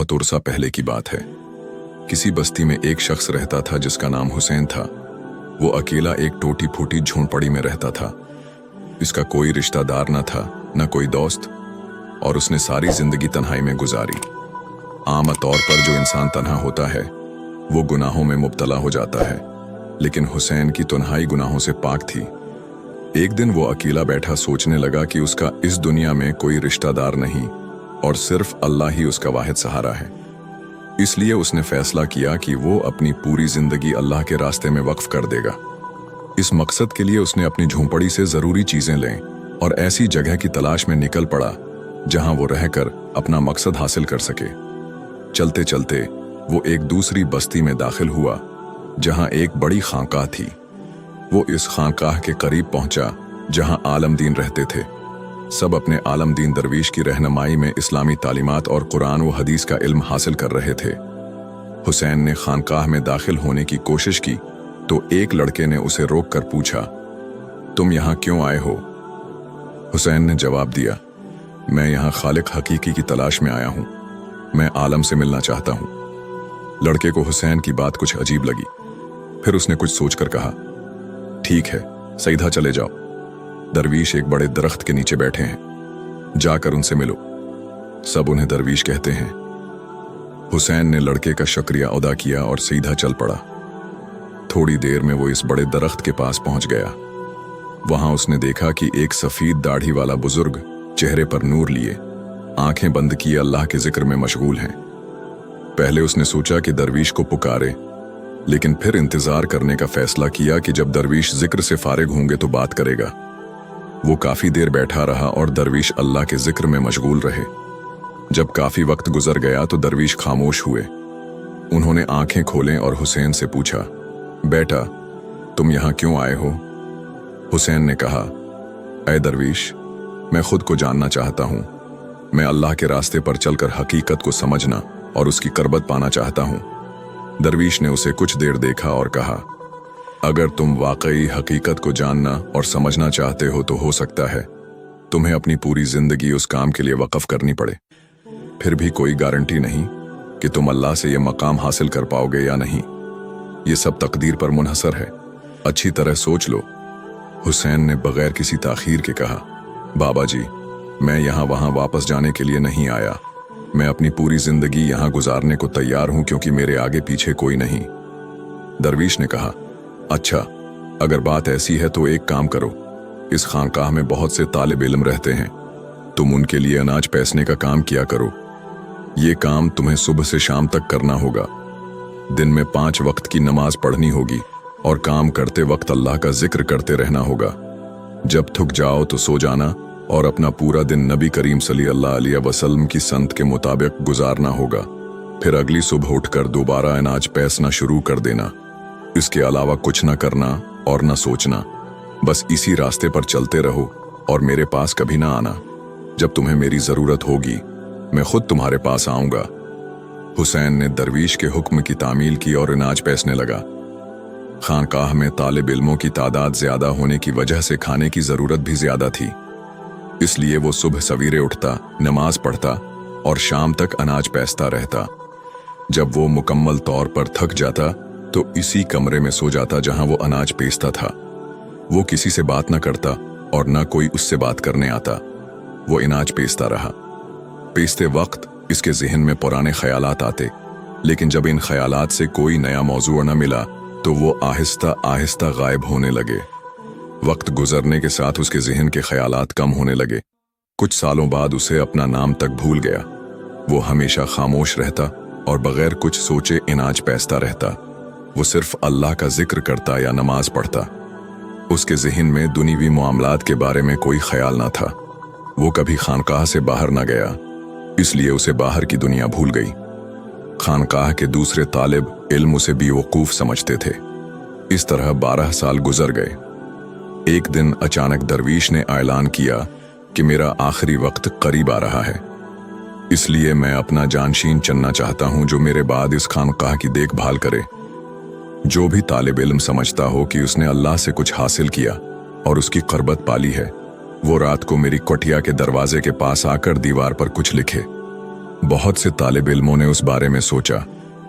बहुत उरसा पहले की बात है। किसी बस्ती में एक शख्स रहता था जिसका नाम हुसैन था। वो अकेला एक टूटी फूटी झोंपड़ी में रहता था। इसका कोई रिश्तेदार न था, न कोई दोस्त, और उसने सारी जिंदगी तन्हाई में गुजारी। आम तौर पर जो इंसान तन्हा होता है वो गुनाहों में मुब्तला हो जाता है, लेकिन हुसैन की तन्हाई गुनाहों से पाक थी। एक दिन वो अकेला बैठा सोचने लगा कि उसका इस दुनिया में कोई रिश्तेदार नहीं और सिर्फ अल्लाह ही उसका वाहिद सहारा है। इसलिए उसने फैसला किया कि वो अपनी पूरी जिंदगी अल्लाह के रास्ते में वक्फ कर देगा। इस मकसद के लिए उसने अपनी झोंपड़ी से जरूरी चीजें लें और ऐसी जगह की तलाश में निकल पड़ा जहां वो रहकर अपना मकसद हासिल कर सके। चलते चलते वो एक दूसरी बस्ती में दाखिल हुआ जहां एक बड़ी खानकाह थी। वो इस खानकाह के करीब पहुंचा जहां आलमदीन रहते थे। सब अपने आलमदीन दरवीश की रहनुमाई में इस्लामी तालीमात और कुरान व हदीस का इल्म हासिल कर रहे थे। हुसैन ने खानकाह में दाखिल होने की कोशिश की तो एक लड़के ने उसे रोककर पूछा, तुम यहाँ क्यों आए हो? हुसैन ने जवाब दिया, मैं यहाँ खालिक हकीकी की तलाश में आया हूँ। मैं आलम से मिलना चाहता हूँ। लड़के को हुसैन की बात कुछ अजीब लगी। फिर उसने कुछ सोचकर कहा, ठीक है, सीधा चले जाओ। दरवीश एक बड़े दरख्त के नीचे बैठे हैं, जाकर उनसे मिलो। सब उन्हें दरवीश कहते हैं। हुसैन ने लड़के का शुक्रिया अदा किया और सीधा चल पड़ा। थोड़ी देर में वो इस बड़े दरख्त के पास पहुंच गया। वहां उसने देखा कि एक सफेद दाढ़ी वाला बुजुर्ग चेहरे पर नूर लिए, आंखें बंद किए अल्लाह के जिक्र में मशगूल हैं। पहले उसने सोचा कि दरवीश को पुकारे, लेकिन फिर इंतजार करने का फैसला किया कि जब दरवीश जिक्र से फारिग होंगे तो बात करेगा। वो काफी देर बैठा रहा और दरवीश अल्लाह के जिक्र में मशगूल रहे। जब काफी वक्त गुजर गया तो दरवीश खामोश हुए। उन्होंने आंखें खोलें और हुसैन से पूछा, बेटा, तुम यहाँ क्यों आए हो? हुसैन ने कहा, ऐ दरवीश, मैं खुद को जानना चाहता हूँ। मैं अल्लाह के रास्ते पर चलकर हकीकत को समझना और उसकी करबत पाना चाहता हूँ। दरवीश ने उसे कुछ देर देखा और कहा, अगर तुम वाकई हकीकत को जानना और समझना चाहते हो तो हो सकता है तुम्हें अपनी पूरी जिंदगी उस काम के लिए वक़्फ करनी पड़े। फिर भी कोई गारंटी नहीं कि तुम अल्लाह से यह मकाम हासिल कर पाओगे या नहीं। ये सब तकदीर पर मुनहसर है। अच्छी तरह सोच लो। हुसैन ने बगैर किसी ताखीर के कहा, बाबा जी, मैं यहाँ वहाँ वापस जाने के लिए नहीं आया। मैं अपनी पूरी जिंदगी यहाँ गुजारने को तैयार हूँ क्योंकि मेरे आगे पीछे कोई नहीं। दरवीश ने कहा, अच्छा, अगर बात ऐसी है तो एक काम करो, इस खानकाह में बहुत से तालिब इल्म रहते हैं, तुम उनके लिए अनाज पैसने का काम किया करो। ये काम तुम्हें सुबह से शाम तक करना होगा। दिन में 5 वक्त की नमाज पढ़नी होगी और काम करते वक्त अल्लाह का जिक्र करते रहना होगा। जब थक जाओ तो सो जाना और अपना पूरा दिन नबी करीम सल्लल्लाहु अलैहि वसल्लम की संत के मुताबिक गुजारना होगा। फिर अगली सुबह उठकर दोबारा अनाज पैसना शुरू कर देना। इसके अलावा कुछ ना करना और ना सोचना। बस इसी रास्ते पर चलते रहो और मेरे पास कभी ना आना। जब तुम्हें मेरी जरूरत होगी मैं खुद तुम्हारे पास आऊंगा। हुसैन ने दरवीश के हुक्म की तामील की और अनाज पैसने लगा। खानकाह में तालिब इल्मों की तादाद ज्यादा होने की वजह से खाने की जरूरत भी ज्यादा थी। इसलिए वो सुबह सवेरे उठता, नमाज पढ़ता और शाम तक अनाज पैसता रहता। जब वो मुकम्मल तौर पर थक जाता तो इसी कमरे में सो जाता जहां वो अनाज पेसता था। वो किसी से बात न करता और न कोई उससे बात करने आता। वो अनाज पेसता रहा। पेसते वक्त इसके ज़हन में पुराने ख्यालात आते, लेकिन जब इन ख्यालात से कोई नया मौजू न मिला तो वो आहिस्ता आहिस्ता गायब होने लगे। वक्त गुजरने के साथ उसके ज़हन के ख्यालात कम होने लगे। कुछ सालों बाद उसे अपना नाम तक भूल गया। वो हमेशा खामोश रहता और बगैर कुछ सोचे अनाज पैसता रहता। वो सिर्फ अल्लाह का जिक्र करता या नमाज पढ़ता। उसके ज़हन में दुनियावी मामलात के बारे में कोई ख्याल ना था। वो कभी खानकाह से बाहर ना गया, इसलिए उसे बाहर की दुनिया भूल गई। खानकाह के दूसरे तालिब इल्म उसे बेवकूफ समझते थे। इस तरह 12 साल गुजर गए। एक दिन अचानक दरवीश ने ऐलान किया कि मेरा आखिरी वक्त करीब आ रहा है, इसलिए मैं अपना जानशीन चुनना चाहता हूं जो मेरे बाद इस खानकाह की देखभाल करे। जो भी तालिब इल्म समझता हो कि उसने अल्लाह से कुछ हासिल किया और उसकी क़रबत पाली है, वो रात को मेरी कुटिया के दरवाजे के पास आकर दीवार पर कुछ लिखे। बहुत से तालिब इल्मों ने उस बारे में सोचा।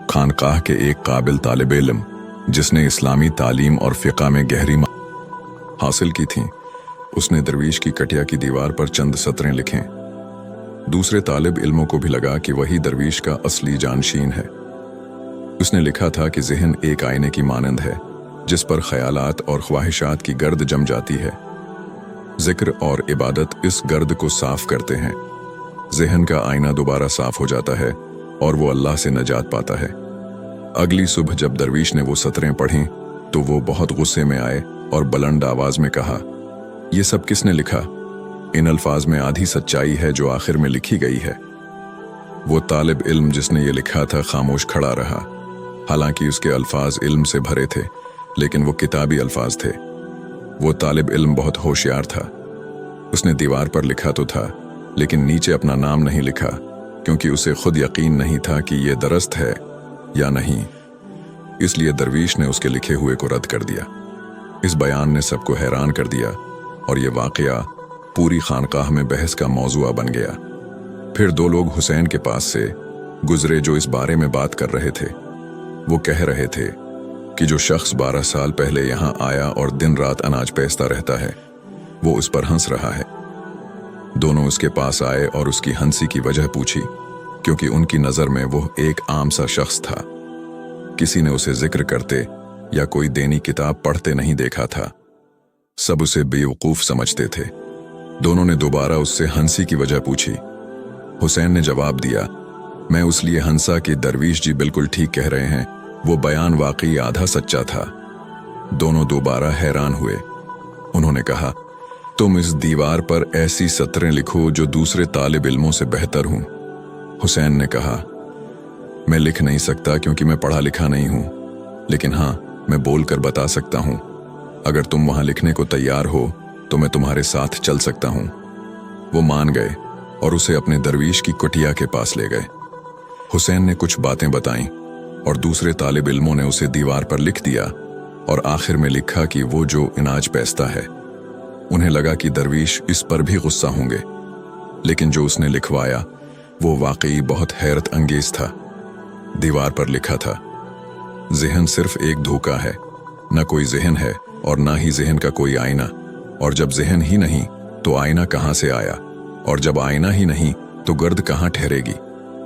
खानकाह के एक काबिल तालिब इल्म जिसने इस्लामी तालीम और फ़िक़्ह में गहरी हासिल की थी, उसने दरवीश की कटिया की दीवार पर चंद सतरें लिखें। दूसरे तालिब इल्मों को भी लगा कि वही दरवीश का असली जानशीन है। उसने लिखा था कि ज़हन एक आईने की मानंद है जिस पर ख्यालात और ख्वाहिशात की गर्द जम जाती है। जिक्र और इबादत इस गर्द को साफ करते हैं। ज़हन का आईना दोबारा साफ हो जाता है और वो अल्लाह से नजात पाता है। अगली सुबह जब दरवीश ने वो सतरें पढ़ीं तो वो बहुत गुस्से में आए और बुलंद आवाज में कहा, ये सब किसने लिखा? इन अल्फाज में आधी सच्चाई है जो आखिर में लिखी गई है। वो तालिब इल्म जिसने ये लिखा था खामोश खड़ा रहा। हालांकि उसके अल्फाज इल्म से भरे थे, लेकिन वो किताबी अल्फाज थे। वो तालिब इल्म बहुत होशियार था। उसने दीवार पर लिखा तो था, लेकिन नीचे अपना नाम नहीं लिखा, क्योंकि उसे खुद यकीन नहीं था कि ये दरस्त है या नहीं। इसलिए दरवीश ने उसके लिखे हुए को रद्द कर दिया। इस बयान ने सबको हैरान कर दिया और ये वाकया पूरी खानकाह में बहस का मौजूआ बन गया। फिर दो लोग हुसैन के पास से गुजरे जो इस बारे में बात कर रहे थे। वो कह रहे थे कि जो शख्स 12 साल पहले यहाँ आया और दिन रात अनाज पेसता रहता है, वो उस पर हंस रहा है। दोनों उसके पास आए और उसकी हंसी की वजह पूछी, क्योंकि उनकी नज़र में वो एक आम सा शख्स था। किसी ने उसे जिक्र करते या कोई दीनी किताब पढ़ते नहीं देखा था। सब उसे बेवकूफ समझते थे। दोनों ने दोबारा उससे हंसी की वजह पूछी। हुसैन ने जवाब दिया, मैं उस लिए हंसा कि दरवीश जी बिल्कुल ठीक कह रहे हैं, वो बयान वाकई आधा सच्चा था। दोनों दोबारा हैरान हुए। उन्होंने कहा, तुम इस दीवार पर ऐसी सतरें लिखो जो दूसरे तालिब इल्मों से बेहतर हूं। हुसैन ने कहा, मैं लिख नहीं सकता क्योंकि मैं पढ़ा लिखा नहीं हूं, लेकिन हां, मैं बोलकर बता सकता हूं। अगर तुम वहां लिखने को तैयार हो तो मैं तुम्हारे साथ चल सकता हूं। वो मान गए और उसे अपने दरवीश की कुटिया के पास ले गए। हुसैन ने कुछ बातें बताईं और दूसरे तालिब इल्मों ने उसे दीवार पर लिख दिया और आखिर में लिखा कि वो जो अनाज पेसता है। उन्हें लगा कि दरवीश इस पर भी गुस्सा होंगे, लेकिन जो उसने लिखवाया वो वाकई बहुत हैरत अंगेज था। दीवार पर लिखा था, ज़हन सिर्फ एक धोखा है, न कोई ज़हन है और ना ही ज़हन का कोई आईना। और जब ज़हन ही नहीं तो आईना कहाँ से आया, और जब आईना ही नहीं तो गर्द कहाँ ठहरेगी।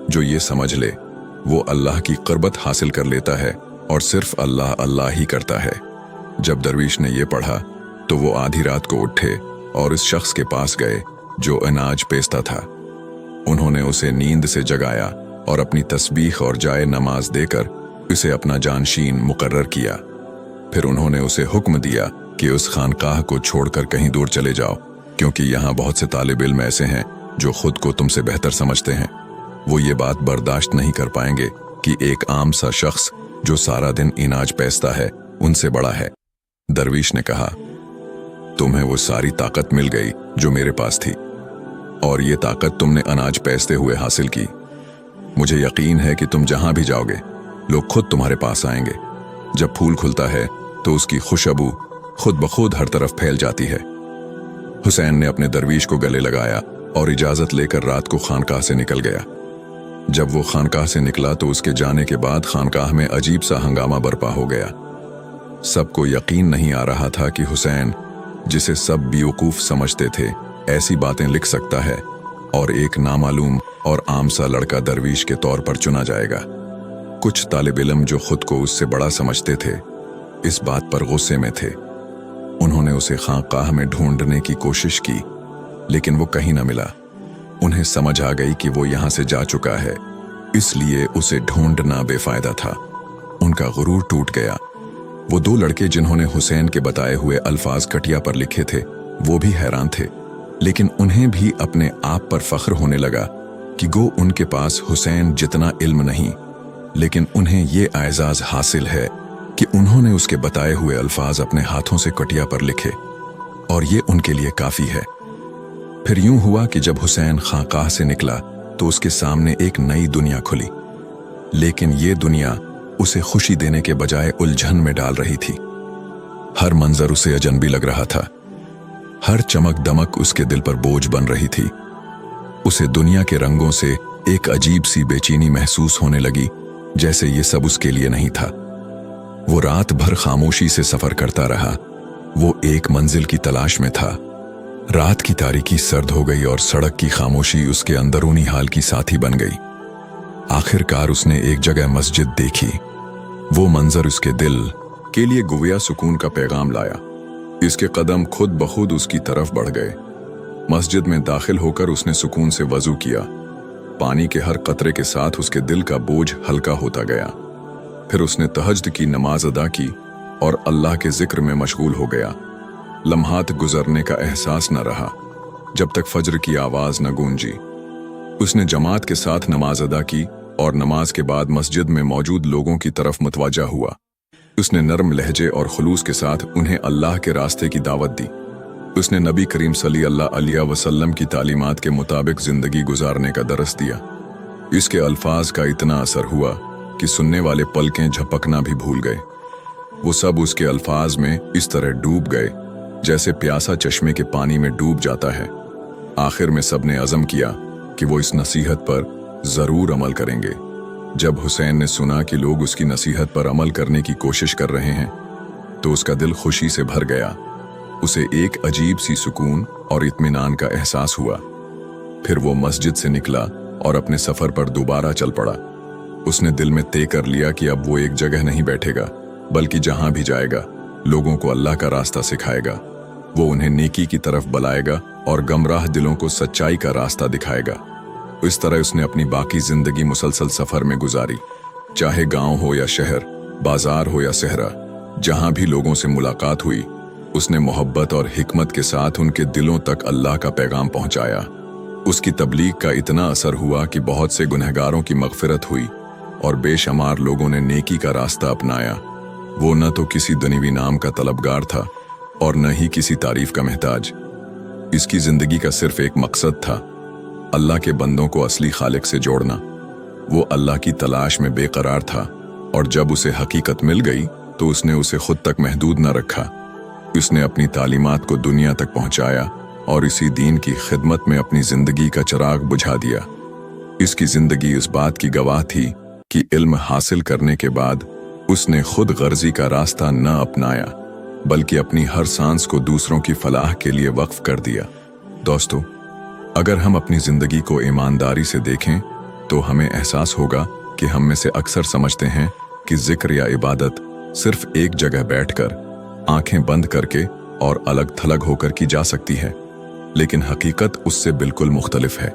जो ये समझ ले वो अल्लाह की क़ुर्बत हासिल कर लेता है और सिर्फ अल्लाह अल्लाह ही करता है। जब दरवीश ने ये पढ़ा तो वो आधी रात को उठे और इस शख्स के पास गए जो अनाज पेसता था। उन्होंने उसे नींद से जगाया और अपनी तस्बीह और जाए नमाज देकर उसे अपना जानशीन मुकर्रर किया। फिर उन्होंने उसे हुक्म दिया कि उस खानकाह को छोड़कर कहीं दूर चले जाओ, क्योंकि यहाँ बहुत से तालिब इल्म ऐसे हैं जो खुद को तुमसे बेहतर समझते हैं। वो ये बात बर्दाश्त नहीं कर पाएंगे कि एक आम सा शख्स जो सारा दिन अनाज पेसता है उनसे बड़ा है। दरवीश ने कहा, तुम्हें वो सारी ताकत मिल गई जो मेरे पास थी, और ये ताकत तुमने अनाज पेसते हुए हासिल की। मुझे यकीन है कि तुम जहां भी जाओगे लोग खुद तुम्हारे पास आएंगे। जब फूल खुलता है तो उसकी खुशबू खुद ब खुद हर तरफ फैल जाती है। हुसैन ने अपने दरवीश को गले लगाया और इजाजत लेकर रात को खानकाह से निकल गया। जब वो खानकाह से निकला तो उसके जाने के बाद खानकाह में अजीब सा हंगामा बर्पा हो गया। सबको यकीन नहीं आ रहा था कि हुसैन, जिसे सब बेवकूफ समझते थे, ऐसी बातें लिख सकता है और एक नामालूम और आम सा लड़का दरवीश के तौर पर चुना जाएगा। कुछ तालिब इल्म जो खुद को उससे बड़ा समझते थे इस बात पर गुस्से में थे। उन्होंने उसे खानकाह में ढूंढने की कोशिश की, लेकिन वो कहीं न मिला। उन्हें समझ आ गई कि वो यहाँ से जा चुका है, इसलिए उसे ढूंढना बेफायदा था। उनका गुरूर टूट गया। वो दो लड़के जिन्होंने हुसैन के बताए हुए अल्फाज कटिया पर लिखे थे वो भी हैरान थे, लेकिन उन्हें भी अपने आप पर फख्र होने लगा कि गो उनके पास हुसैन जितना इल्म नहीं, लेकिन उन्हें ये एजाज हासिल है कि उन्होंने उसके बताए हुए अल्फाज अपने हाथों से कटिया पर लिखे, और ये उनके लिए काफी है। फिर यूं हुआ कि जब हुसैन खानकाह से निकला तो उसके सामने एक नई दुनिया खुली, लेकिन ये दुनिया उसे खुशी देने के बजाय उलझन में डाल रही थी। हर मंजर उसे अजनबी लग रहा था। हर चमक दमक उसके दिल पर बोझ बन रही थी। उसे दुनिया के रंगों से एक अजीब सी बेचैनी महसूस होने लगी, जैसे ये सब उसके लिए नहीं था। वो रात भर खामोशी से सफर करता रहा। वो एक मंजिल की तलाश में था। रात की तारीकी सर्द हो गई और सड़क की खामोशी उसके अंदरूनी हाल की साथी बन गई। आखिरकार उसने एक जगह मस्जिद देखी। वो मंजर उसके दिल के लिए गोया सुकून का पैगाम लाया। इसके कदम खुद बखुद उसकी तरफ बढ़ गए। मस्जिद में दाखिल होकर उसने सुकून से वजू किया। पानी के हर कतरे के साथ उसके दिल का बोझ हल्का होता गया। फिर उसने तहज्जुद की नमाज अदा की और अल्लाह के जिक्र में मशगूल हो गया। लम्हात गुजरने का एहसास न रहा जब तक फज्र की आवाज न गूंजी। उसने जमात के साथ नमाज अदा की और नमाज के बाद मस्जिद में मौजूद लोगों की तरफ मुतवज्जा हुआ। उसने नरम लहजे और खुलूस के साथ उन्हें अल्लाह के रास्ते की दावत दी। उसने नबी करीम सल्लल्लाहु अलैहि वसल्लम की तालीमात के मुताबिक जिंदगी गुजारने का दरस दिया। इसके अल्फाज का इतना असर हुआ कि सुनने वाले पलकें झपकना भी भूल गए। वो सब उसके अल्फाज में इस तरह डूब गए जैसे प्यासा चश्मे के पानी में डूब जाता है। आखिर में सबने अज़म किया कि वो इस नसीहत पर जरूर अमल करेंगे। जब हुसैन ने सुना कि लोग उसकी नसीहत पर अमल करने की कोशिश कर रहे हैं तो उसका दिल खुशी से भर गया। उसे एक अजीब सी सुकून और इत्मीनान का एहसास हुआ। फिर वो मस्जिद से निकला और अपने सफर पर दोबारा चल पड़ा। उसने दिल में तय कर लिया कि अब वो एक जगह नहीं बैठेगा, बल्कि जहां भी जाएगा लोगों को अल्लाह का रास्ता सिखाएगा। वो उन्हें नेकी की तरफ बुलाएगा और गमराह दिलों को सच्चाई का रास्ता दिखाएगा। इस तरह उसने अपनी बाकी जिंदगी मुसलसल सफर में गुजारी। चाहे गांव हो या शहर, बाजार हो या सहरा, जहां भी लोगों से मुलाकात हुई उसने मोहब्बत और हिकमत के साथ उनके दिलों तक अल्लाह का पैगाम पहुंचाया। उसकी तबलीग का इतना असर हुआ कि बहुत से गुनहगारों की मगफिरत हुई और बेशुमार लोगों ने नेकी का रास्ता अपनाया। वो न तो किसी दुनियावी नाम का तलबगार था और न ही किसी तारीफ का महताज। इसकी जिंदगी का सिर्फ एक मकसद था, अल्लाह के बंदों को असली खालिक से जोड़ना। वो अल्लाह की तलाश में बेकरार था और जब उसे हकीकत मिल गई तो उसने उसे खुद तक महदूद न रखा। उसने अपनी तालीमात को दुनिया तक पहुंचाया और इसी दीन की खिदमत में अपनी जिंदगी का चिराग बुझा दिया। इसकी जिंदगी इस बात की गवाह थी कि इल्म हासिल करने के बाद उसने खुद गर्जी का रास्ता न अपनाया, बल्कि अपनी हर सांस को दूसरों की फलाह के लिए वक्फ कर दिया। दोस्तों, अगर हम अपनी जिंदगी को ईमानदारी से देखें तो हमें एहसास होगा कि हम में से अक्सर समझते हैं कि जिक्र या इबादत सिर्फ एक जगह बैठकर आंखें बंद करके और अलग थलग होकर की जा सकती है, लेकिन हकीकत उससे बिल्कुल मुख्तलिफ है।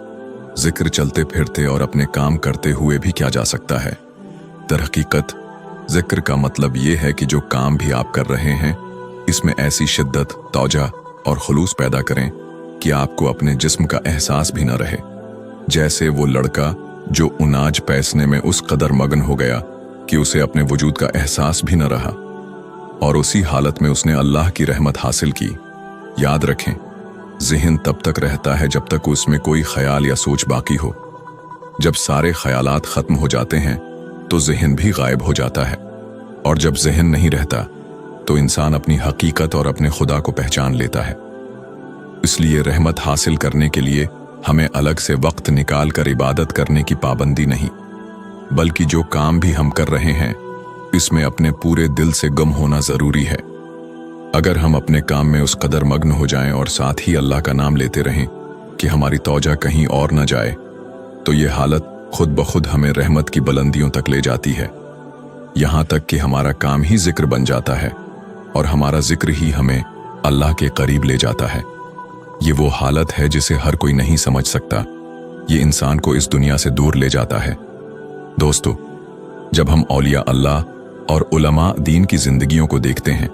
जिक्र चलते फिरते और अपने काम करते हुए भी किया जा सकता है। दरहकीकत जिक्र का मतलब ये है कि जो काम भी आप कर रहे हैं इसमें ऐसी शिद्दत, तौजा और खुलूस पैदा करें कि आपको अपने जिस्म का एहसास भी न रहे। जैसे वो लड़का जो अनाज पैसने में उस कदर मगन हो गया कि उसे अपने वजूद का एहसास भी न रहा और उसी हालत में उसने अल्लाह की रहमत हासिल की। याद रखें, ज़हन तब तक रहता है जब तक उसमें कोई ख्याल या सोच बाकी हो। जब सारे ख्यालात खत्म हो जाते हैं तो ज़हन भी गायब हो जाता है, और जब ज़हन नहीं रहता तो इंसान अपनी हकीकत और अपने खुदा को पहचान लेता है। इसलिए रहमत हासिल करने के लिए हमें अलग से वक्त निकाल कर इबादत करने की पाबंदी नहीं, बल्कि जो काम भी हम कर रहे हैं इसमें अपने पूरे दिल से गम होना जरूरी है। अगर हम अपने काम में उस कदर मग्न हो जाएं और साथ ही अल्लाह का नाम लेते रहें कि हमारी तौजा कहीं और न जाए, तो ये हालत खुद ब खुद हमें रहमत की बुलंदियों तक ले जाती है। यहाँ तक कि हमारा काम ही जिक्र बन जाता है और हमारा जिक्र ही हमें अल्लाह के करीब ले जाता है। ये वो हालत है जिसे हर कोई नहीं समझ सकता। ये इंसान को इस दुनिया से दूर ले जाता है। दोस्तों, जब हम औलिया अल्लाह और उलमा दीन की जिंदगियों को देखते हैं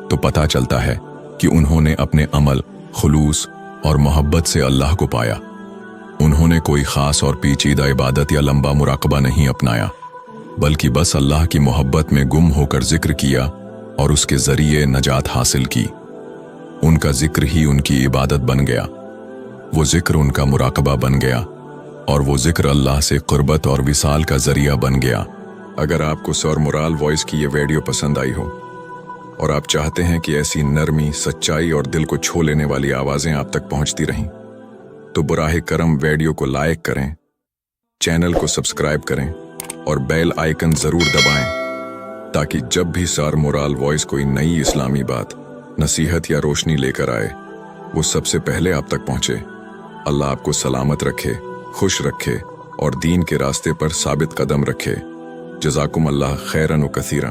तो पता चलता है कि उन्होंने अपने अमल, खुलूस और मोहब्बत से अल्लाह को पाया। उन्होंने कोई खास और पेचीदा इबादत या लंबा मुराकबा नहीं अपनाया, बल्कि बस अल्लाह की मोहब्बत में गुम होकर जिक्र किया और उसके जरिए नजात हासिल की। उनका जिक्र ही उनकी इबादत बन गया, वो जिक्र उनका मुराकबा बन गया और वो जिक्र अल्लाह से कुर्बत और विसाल का जरिया बन गया। अगर आपको सौर मुराल वॉइस की ये वीडियो पसंद आई हो और आप चाहते हैं कि ऐसी नरमी, सच्चाई और दिल को छू लेने वाली आवाजें आप तक पहुंचती रहें, तो बुराहे करम वीडियो को लाइक करें, चैनल को सब्सक्राइब करें और बेल आइकन ज़रूर दबाएं ताकि जब भी सार मोराल वॉइस कोई नई इस्लामी बात, नसीहत या रोशनी लेकर आए वो सबसे पहले आप तक पहुंचे। अल्लाह आपको सलामत रखे, खुश रखे और दीन के रास्ते पर साबित कदम रखे। जज़ाकुम अल्लाह खैरन व कसीरा।